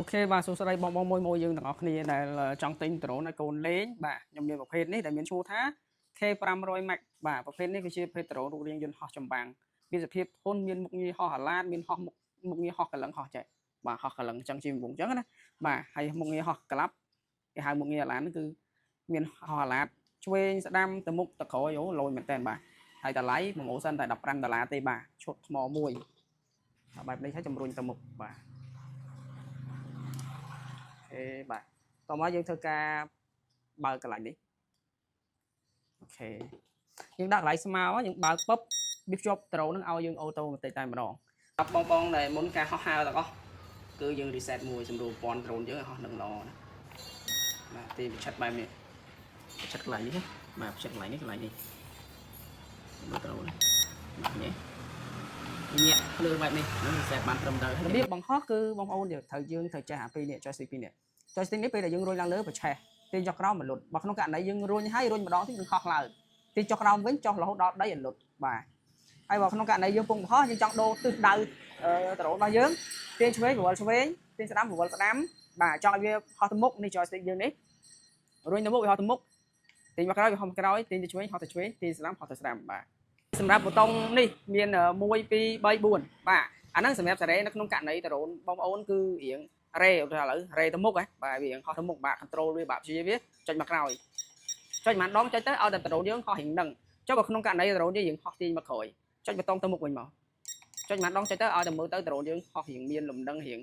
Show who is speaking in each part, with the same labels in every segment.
Speaker 1: Ok បាទសួស្តីបងមួយយើងទាំងអស់គ្នាដែលចង់ទិញដ្រូនឲ្យកូនលេងបាទខ្ញុំមានប្រភេទនេះដែលមានឈ្មោះថា K500 Max បាទប្រភេទនេះគឺជាប្រភេទដ្រូនរូបរាងយន្តហោះចម្បាំងមានសភាពធន់មានមុខងារហោះអាឡាតមានហោះមុខងារហោះកលឹងហោះចេះបាទហោះកលឹងអញ្ចឹងជាមុខអញ្ចឹងណាបាទហើយមុខងារហោះក្លាប់គេហៅមុខងារអាឡាតនេះគឺមានហោះអាឡាតឆ្វេងស្ដាំទៅមុខទៅក្រោយអូលយមែនតើបាទហើយតម្លៃបងអូសិនតែ$15ទេបាទឈុតថ្មមួយបែបនេះហើយជំរុញទៅមុខបាទបាទតោះមកយើងធ្វើការបើកកន្លែងនេះអូខេយើងដាក់កន្លែងស្មៅយើងបើកពឹបវាភ្ជាប់ត្រូនឹងឲ្យយើងអូតូបន្តិចតែម្ដងបងដែលមុនការហោះហើរទាំងអស់គឺយើង reset មួយសម្រួលប៉ុនដ្រូនយើងឲ្យហោះនឹងល្អណាបាទទីបញ្ឆិតបែបនេះបញ្ឆិតកន្លែងនេះបាទបញ្ឆិតកន្លែងនេះមើលត្រូនបាទនេះញាក់ភ្លើងបែបនេះនឹង reset បានត្រឹមត្រូវរបៀបបង្ហោះគឺបងប្អូនយើងត្រូវចេះអាពីរនេះ joystick ពីរនេះjoystick នេះពេលដែលយើងរុញឡើងលើប្រឆេះទីចុះក្រោមមិនលុតបើក្នុងករណីយើងរុញហើយរុញម្ដងទៀតនឹងហោះឡើងទីចុះក្រោមវិញចុះរហូតដល់ដីឲ្យលុតបាទហើយបើក្នុងករណីយើងពងបង្ហោះយើងចង់ដូរទិសដៅដ្រូនរបស់យើងទាញឆ្វេងប្រវល់ឆ្វេងទាញស្ដាំប្រវល់ស្ដាំបាទចង់ឲ្យវាហោះទៅមុខនេះ joystick យើងនេះរុញទៅមុខវាហោះទៅមុខទាញមកក្រោយវាហោះមកក្រោយទាញទៅឆ្វេងហោះទៅឆ្វេងទាញស្ដាំហោះទៅស្ដាំបាទសម្រាប់ប៊ូតុងនេះមាន1 2 3 4បាទអាហ្នឹងសម្រាប់សារ៉េនៅក្នុងករណីដ្រូនបងប្អូនគឺរៀងរ៉េឥឡូវរ៉េទៅមុខហ៎បាទវាហោះទៅមុខបាទ control វាបាទព្យាវាចុចមកក្រោយចុចម្ដងចុចទៅឲ្យតែដ្រូនយើងហោះរៀងនឹងចុះបើក្នុងករណីដ្រូនយើងហោះទាញមកក្រោយចុចប៊ូតុងទៅមុខវិញមកចុចម្ដងចុចទៅឲ្យតែមើលទៅដ្រូនយើងហោះរៀងមានលំនឹងរៀង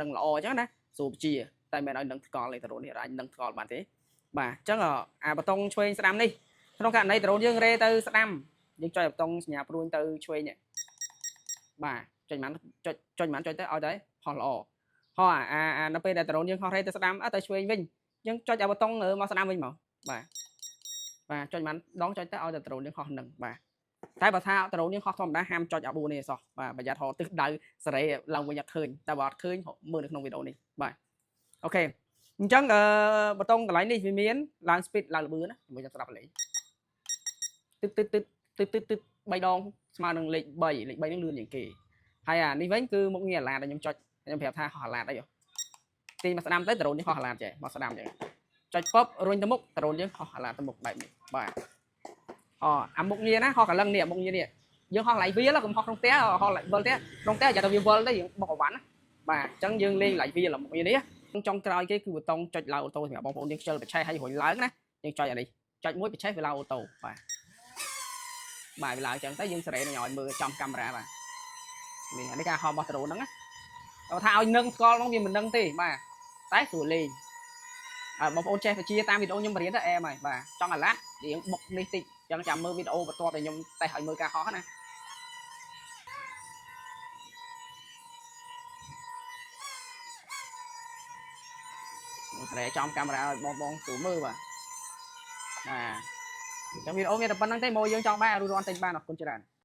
Speaker 1: នឹងល្អអញ្ចឹងណាស្រួលជាតែមិនឲ្យនឹងថ្កល់ឯដ្រូននេះអាចនឹងថ្កល់បានទេបាទអញ្ចឹងអាប៊ូតុងឆ្វេងស្ដាំនេះក្នុងករណីដ្រូនយើងរ៉េទៅស្ដាំយើងចុចប៊ូតុងសញ្ញាព្រួយទៅឆ្វេងនេះបាទចុចចុចទៅឲ្យតែហោះល្អហោះនៅពេលដែលដ្រូនយើងហោះរ៉េទៅស្ដាំទៅឆ្វេងវិញយើងចុចអាប៊ូតុងមកស្ដាំវិញមកបាទចុចម្ដងចុចទៅឲ្យតែដ្រូនយើងហោះនឹងបាទតែបើថាដ្រូនយើងហោះធម្មតាហាមចុចអា4នេះសោះបាទប្រយ័ត្នហោទិសដៅសារ៉េឡើងវិញអត់ឃើញតែបើអត់ឃើញមើលនៅក្នុងវីដេអូនេះបាទអូខេអញ្ចឹងប៊ូតុងកន្លែងនេះវាមានឡើង speed ឡើងល្បឿនណាជាមួយចាំស្ដាប់លេខទឹក3ដងស្មើនឹងលេខ3នឹងលឿនជាងគេហើយអានេះវិញគឺមុខងារអាឡាតដែលខ្ញុំចុចខ្ញុំប្រាប់ថាហោះអាឡាតអីទាញមកស្ដាំទៅដ្រូននេះហោះអាឡាតចេះមកស្ដាំចឹងចុចពប់រុញទៅមុខដ្រូនយើងហោះអាឡាតទៅមុខបែបនេះបាទអាមុខងារណាហោះកលឹងនេះមុខងារនេះយើងហោះកន្លែងវាលកុំហោះក្នុងផ្ទះហោះវិលផ្ទះក្នុងផ្ទះอย่าទៅវាវិលទៅយើងបុកអវ៉ាន់ណាបាទអញ្ចឹងយើងលេងកន្លែងវាលមុខងារនេះចុងក្រោយគេគឺប៊ូតុងចុចឡើងអូតូសម្រាប់បងប្អូនយើងខ្ជិលបច្ឆេះឲ្យរុញឡើងណាយើងចុចអានេះចុចមួយបច្ឆេះវាឡើងអូតូបាទវាឡើងអញ្ចឹងទៅយើងសេរីនឹងឲ្យមើលចំកាមេរ៉ាបាទនេះអានេះការហោះរបស់ដ្រូនហ្នឹងណាបើថាឲ្យនឹងស្គាល់ហ្នឹងវាមិននឹងទេបាទតែស្រួលលេងបងប្អូនចេះវិជាតាមវីដេអូខ្ញុំបរៀនទៅអែមហើយបាទចង់អាឡាត់រៀងបុកនេះតិចអញ្ចឹងចាំមើលវីដេអូបន្ទាប់ដែលខ្ញុំតេស្តឲ្យមើលការហោះណាតែចំកាមេរ៉ាឲ្យបងស្រួលមើលបាទអញ្ចឹងវីដេអូមានតែប៉ុណ្្នឹងទេមកយើងចង់បានរួចរាល់តិចបានអរគុណច្រើន